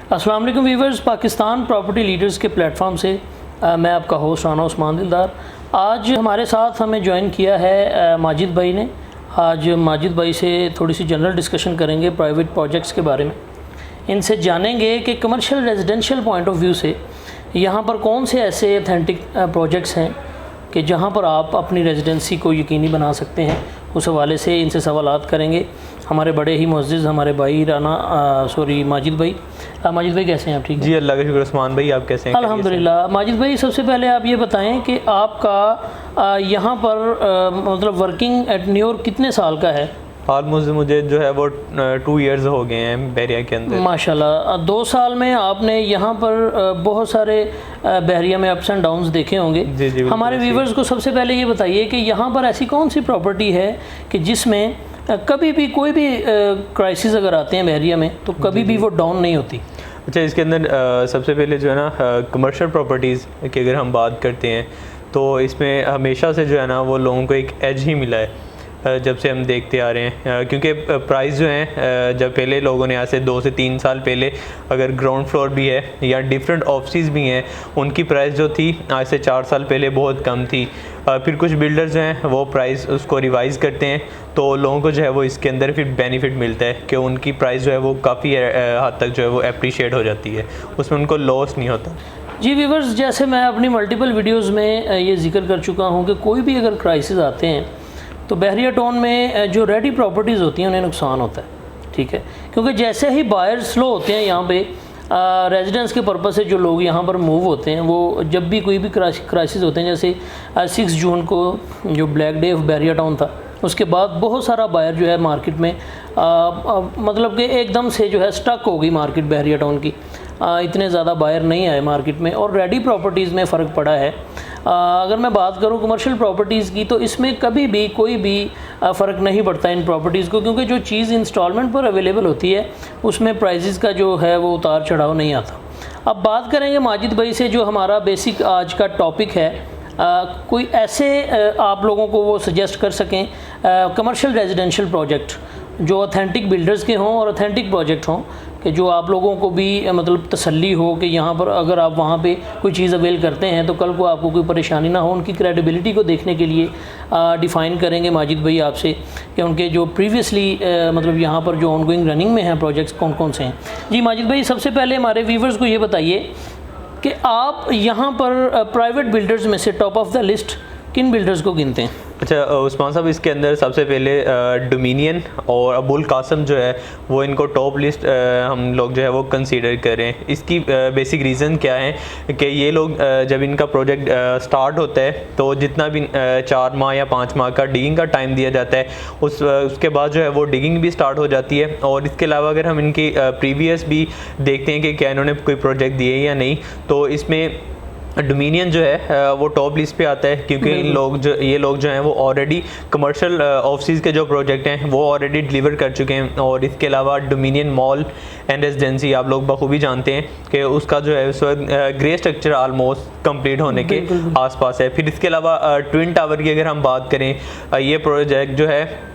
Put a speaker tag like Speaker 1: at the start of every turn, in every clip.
Speaker 1: अस्सलाम वालेकुम viewers, Pakistan property leaders के प्लेटफॉर्म से मैं आपका होस्ट राना उस्मान दिलदार। आज हमारे साथ हमें ज्वाइन किया है माजिद भाई ने। आज माजिद भाई से थोड़ी सी जनरल डिस्कशन करेंगे प्राइवेट प्रोजेक्ट्स के बारे में। इनसे जानेंगे कि commercial residential point of view से यहाँ पर कौन से ऐसे ऑथेंटिक प्रोजेक्ट्स हैं कि जहाँ पर आप अपनी रेजिडेंसी को यकीनी बना सकते हैं। उस हवाले से इनसे सवालात करेंगे हमारे बड़े ही मुअज़्ज़िज़ हमारे भाई माजिद भाई। माजिद भाई कैसे हैं आप? ठीक
Speaker 2: जी, अल्लाह का शुक्र। उस्मान भाई आप कैसे हैं?
Speaker 1: अल्हम्दुलिल्लाह। माजिद भाई सबसे पहले आप ये बताएं कि आपका यहाँ पर मतलब वर्किंग एटन्योर कितने साल का है?
Speaker 2: ऑलमोस्ट मुझे जो है वो 2 इयर्स हो गए हैं बहरिया के अंदर।
Speaker 1: माशाल्लाह। 2 साल में आपने यहाँ पर बहुत सारे बहरिया में अप्स एंड डाउन्स देखे होंगे।
Speaker 2: जी जी।
Speaker 1: हमारे व्यूवर्स को सबसे पहले ये बताइए कि यहाँ पर ऐसी कौन सी प्रॉपर्टी है कि जिसमें कभी भी कोई भी क्राइसिस अगर आते हैं बहरिया में तो कभी भी वो डाउन नहीं होती?
Speaker 2: अच्छा, इसके अंदर सबसे पहले जो है ना कमर्शियल प्रॉपर्टीज़ की अगर हम बात करते हैं तो इसमें हमेशा से जो है ना वो लोगों को एक एज ही मिला है जब से हम देखते आ रहे हैं, क्योंकि प्राइस जो हैं जब पहले लोगों ने आज से 2 से 3 साल पहले अगर ग्राउंड फ्लोर भी है या डिफरेंट ऑफिस भी हैं उनकी प्राइस जो थी आज से 4 साल पहले बहुत कम थी। फिर कुछ बिल्डर्स जो हैं वो प्राइस उसको रिवाइज़ करते हैं तो लोगों को जो है वो इसके अंदर फिर बेनिफिट मिलता है कि उनकी प्राइस जो है वो काफ़ी हद तक जो है वो अप्रिशिएट हो जाती है, उसमें उनको लॉस नहीं होता।
Speaker 1: जी व्यूवर्स, जैसे मैं अपनी मल्टीपल वीडियोज़ में ये जिक्र कर चुका हूँ कि कोई भी अगर क्राइसिस आते हैं तो बहरिया टाउन में जो रेडी प्रॉपर्टीज़ होती हैं उन्हें नुकसान होता है। ठीक है, क्योंकि जैसे ही बायर स्लो होते हैं यहाँ पे रेजिडेंस के पर्पज़ से जो लोग यहाँ पर मूव होते हैं वो जब भी कोई भी क्राइसिस होते हैं, जैसे 6 जून को जो black day of Bahria town था उसके बाद बहुत सारा बायर जो है मार्केट में मतलब कि एकदम से जो है स्टक हो गई मार्केट बहरिया टाउन की। इतने ज़्यादा बायर नहीं आए मार्केट में और रेडी प्रॉपर्टीज़ में फ़र्क पड़ा है। अगर मैं बात करूं कमर्शियल प्रॉपर्टीज़ की तो इसमें कभी भी कोई भी फ़र्क नहीं पड़ता इन प्रॉपर्टीज़ को, क्योंकि जो चीज़ इंस्टॉलमेंट पर अवेलेबल होती है उसमें प्राइसेस का जो है वो उतार चढ़ाव नहीं आता। अब बात करेंगे माजिद भाई से, जो हमारा बेसिक आज का टॉपिक है। कोई ऐसे आप लोगों को वो सजेस्ट कर सकें कमर्शियल रेजिडेंशियल प्रोजेक्ट जो ऑथेंटिक बिल्डर्स के हों और ऑथेंटिक प्रोजेक्ट हों कि जो आप लोगों को भी मतलब तसल्ली हो कि यहाँ पर अगर आप वहाँ पे कोई चीज़ अवेल करते हैं तो कल को आपको कोई परेशानी ना हो। उनकी क्रेडिबिलिटी को देखने के लिए डिफ़ाइन करेंगे माजिद भाई आपसे कि उनके जो प्रीवियसली मतलब यहाँ पर जो ऑनगोइंग रनिंग में हैं प्रोजेक्ट्स कौन कौन से हैं। जी माजिद भाई, सबसे पहले हमारे व्यूवर्स को ये बताइए कि आप यहाँ पर प्राइवेट बिल्डर्स में से टॉप ऑफ द लिस्ट किन बिल्डर्स को गिनते हैं?
Speaker 2: अच्छा उस्मान साहब, इसके अंदर सबसे पहले डोमिनियन और अबुल कासम जो है वो इनको टॉप लिस्ट हम लोग जो है वो कंसीडर करें। इसकी बेसिक रीज़न क्या है कि ये लोग जब इनका प्रोजेक्ट स्टार्ट होता है तो जितना भी 4 माह या 5 माह का डिगिंग का टाइम दिया जाता है उसके बाद जो है वो डिगिंग भी स्टार्ट हो जाती है। और इसके अलावा अगर हम इनकी प्रीवियस भी देखते हैं कि क्या इन्होंने कोई प्रोजेक्ट दिए या नहीं, तो इसमें डोमिनियन जो है वो टॉप लिस्ट पे आता है, क्योंकि ये लोग जो हैं वो ऑलरेडी कमर्शियल ऑफिस के जो प्रोजेक्ट हैं वो ऑलरेडी डिलीवर कर चुके हैं। और इसके अलावा डोमिनियन मॉल एंड रेजिडेंसी आप लोग बखूबी जानते हैं कि उसका जो है उस वक्त ग्रे स्ट्रक्चर आलमोस्ट कंप्लीट होने के आसपास है। फिर इसके अलावा ट्विन टावर की अगर हम बात करें, ये प्रोजेक्ट जो है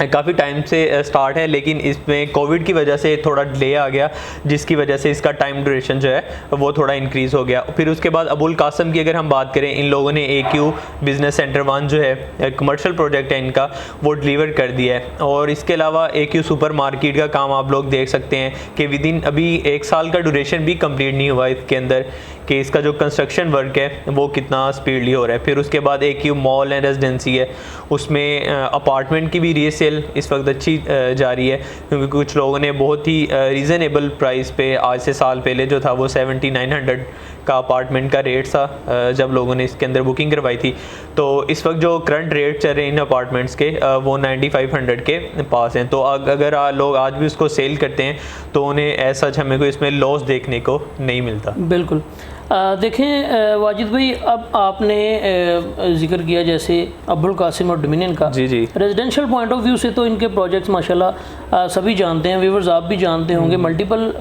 Speaker 2: काफ़ी टाइम से स्टार्ट है लेकिन इसमें कोविड की वजह से थोड़ा डिले आ गया, जिसकी वजह से इसका टाइम ड्यूरेशन जो है वो थोड़ा इंक्रीज़ हो गया। फिर उसके बाद अबुल कासम की अगर हम बात करें, इन लोगों ने AQ बिज़नेस सेंटर 1 जो है कमर्शियल प्रोजेक्ट है इनका वो डिलीवर कर दिया है। और इसके अलावा AQ सुपर मार्केट का काम आप लोग देख सकते हैं कि विदिन अभी 1 साल का ड्यूरेशन भी कंप्लीट नहीं हुआ इसके अंदर कि इसका जो कंस्ट्रक्शन वर्क है वो कितना स्पीडली हो रहा है। फिर उसके बाद AQ मॉल एंड रेजिडेंसी है, उसमें अपार्टमेंट की भी रीसेल इस वक्त अच्छी जा रही है, क्योंकि कुछ लोगों ने बहुत ही रीज़नेबल प्राइस पे आज से साल पहले जो था वो 7900 का अपार्टमेंट का रेट था जब लोगों ने इसके अंदर बुकिंग करवाई थी। तो इस वक्त जो करंट रेट चल रहे हैं इन अपार्टमेंट्स के वो 9500 के पास हैं। तो अगर लोग आज भी उसको सेल करते हैं तो उन्हें ऐसा हमें को इसमें लॉस देखने को नहीं मिलता।
Speaker 1: बिल्कुल। देखें वाजिद भाई, अब आपने जिक्र किया जैसे अबुल कासिम और डोमिनियन का।
Speaker 2: जी जी।
Speaker 1: रेजिडेंशियल पॉइंट ऑफ व्यू से तो इनके प्रोजेक्ट्स माशाल्लाह सभी जानते हैं, व्यूवर्स आप भी जानते होंगे। मल्टीपल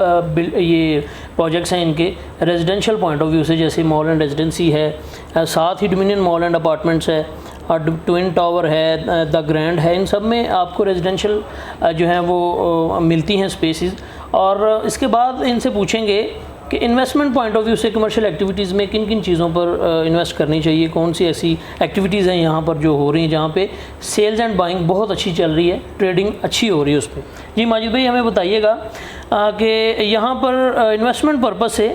Speaker 1: ये प्रोजेक्ट्स हैं इनके रेजिडेंशियल पॉइंट ऑफ व्यू से, जैसे मॉल एंड रेजिडेंसी है, साथ ही डोमिनियन मॉल एंड अपार्टमेंट्स है और ट्विन टावर है, द ग्रैंड है। इन सब में आपको रेजिडेंशियल जो है वो मिलती हैं स्पेसेस। और इसके बाद इनसे पूछेंगे कि इन्वेस्टमेंट पॉइंट ऑफ व्यू से कमर्शियल एक्टिविटीज़ में किन किन चीज़ों पर इन्वेस्ट करनी चाहिए, कौन सी ऐसी एक्टिविटीज़ हैं यहाँ पर जो हो रही हैं जहाँ पे सेल्स एंड बाइंग बहुत अच्छी चल रही है, ट्रेडिंग अच्छी हो रही है उस पर। जी माजिद भाई हमें बताइएगा कि यहाँ पर इन्वेस्टमेंट पर्पज़ से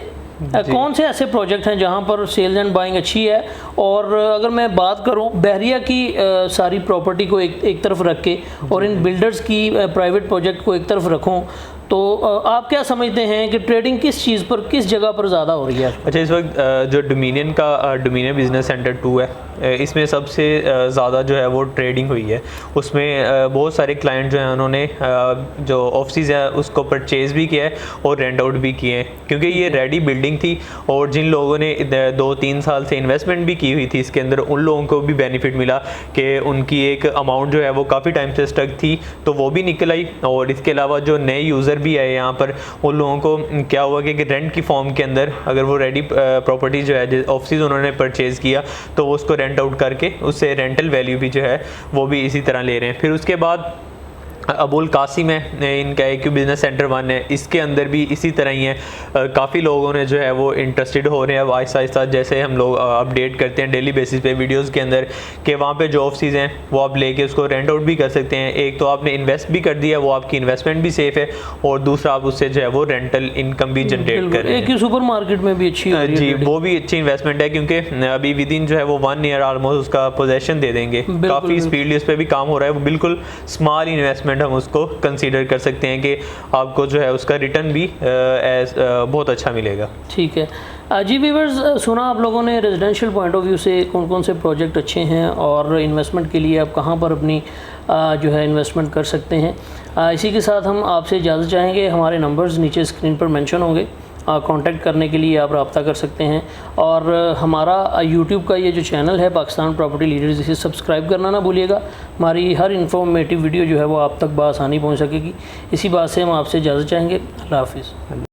Speaker 1: कौन से ऐसे प्रोजेक्ट हैं जहाँ पर सेल्स एंड बाइंग अच्छी है। और अगर मैं बात करूँ बहरिया की सारी प्रॉपर्टी को एक तरफ रख के और इन बिल्डर्स की प्राइवेट प्रोजेक्ट को एक तरफ रखूँ, तो आप क्या समझते हैं कि ट्रेडिंग किस चीज़ पर, किस जगह पर ज़्यादा हो रही है?
Speaker 2: अच्छा, इस वक्त जो डोमिनियन बिजनेस सेंटर 2 है, इसमें सबसे ज़्यादा जो है वो ट्रेडिंग हुई है। उसमें बहुत सारे क्लाइंट जो हैं उन्होंने जो ऑफिस है उसको परचेज़ भी किया है और रेंट आउट भी किए हैं, क्योंकि ये रेडी बिल्डिंग थी और जिन लोगों ने 2-3 साल से इन्वेस्टमेंट भी की हुई थी इसके अंदर, उन लोगों को भी बेनिफिट मिला कि उनकी एक अमाउंट जो है वो काफ़ी टाइम से स्टक थी तो वो भी निकल आई। और इसके अलावा जो नए यूज़र भी है यहाँ पर, उन लोगों को क्या हुआ कि रेंट की फॉर्म के अंदर अगर वो रेडी प्रॉपर्टी जो है ऑफिस उन्होंने परचेज़ किया तो वो उसको रेंट आउट करके उससे रेंटल वैल्यू भी जो है वो भी इसी तरह ले रहे हैं। फिर उसके बाद अबुल कासिम है, इनका AQ बिजनेस सेंटर 1 है, इसके अंदर भी इसी तरह ही है। काफ़ी लोगों ने जो है वो इंटरेस्टेड हो रहे हैं अब आहिस्ता आहिस्ता, जैसे हम लोग अपडेट करते हैं डेली बेसिस पे वीडियोस के अंदर कि वहाँ पे जो ऑफिस हैं वो आप लेके उसको रेंट आउट भी कर सकते हैं। एक तो आपने इन्वेस्ट भी कर दिया, वो आपकी इन्वेस्टमेंट भी सेफ है, और दूसरा आप उससे जो है वो रेंटल इनकम भी जनरेट कर रहे हैं।
Speaker 1: AQ सुपर मार्केट में भी अच्छी
Speaker 2: जी, वो भी अच्छी इन्वेस्टमेंट है, क्योंकि अभी विद इन जो है वो 1 ईयर ऑलमोस्ट उसका पोजेशन दे देंगे। काफ़ी स्पीडली उस पर भी काम हो रहा है, वो बिल्कुल स्मॉल इन्वेस्टमेंट हम उसको कंसीडर कर सकते हैं कि आपको जो है उसका रिटर्न भी बहुत अच्छा मिलेगा।
Speaker 1: ठीक है जी व्यूअर्स, सुना आप लोगों ने रेजिडेंशियल पॉइंट ऑफ व्यू से कौन कौन से प्रोजेक्ट अच्छे हैं और इन्वेस्टमेंट के लिए आप कहां पर अपनी जो है इन्वेस्टमेंट कर सकते हैं। इसी के साथ हम आपसे इजाज़त चाहेंगे। हमारे नंबर्स नीचे स्क्रीन पर मेंशन होंगे, कांटेक्ट करने के लिए आप रब्ता कर सकते हैं। और हमारा यूट्यूब का ये जो चैनल है पाकिस्तान प्रॉपर्टी लीडर्स, इसे सब्सक्राइब करना ना भूलिएगा। हमारी हर इन्फॉर्मेटिव वीडियो जो है वो आप तक बआसानी पहुंच सकेगी। इसी बात से हम आपसे इजाज़त चाहेंगे। अल्लाह हाफिज़।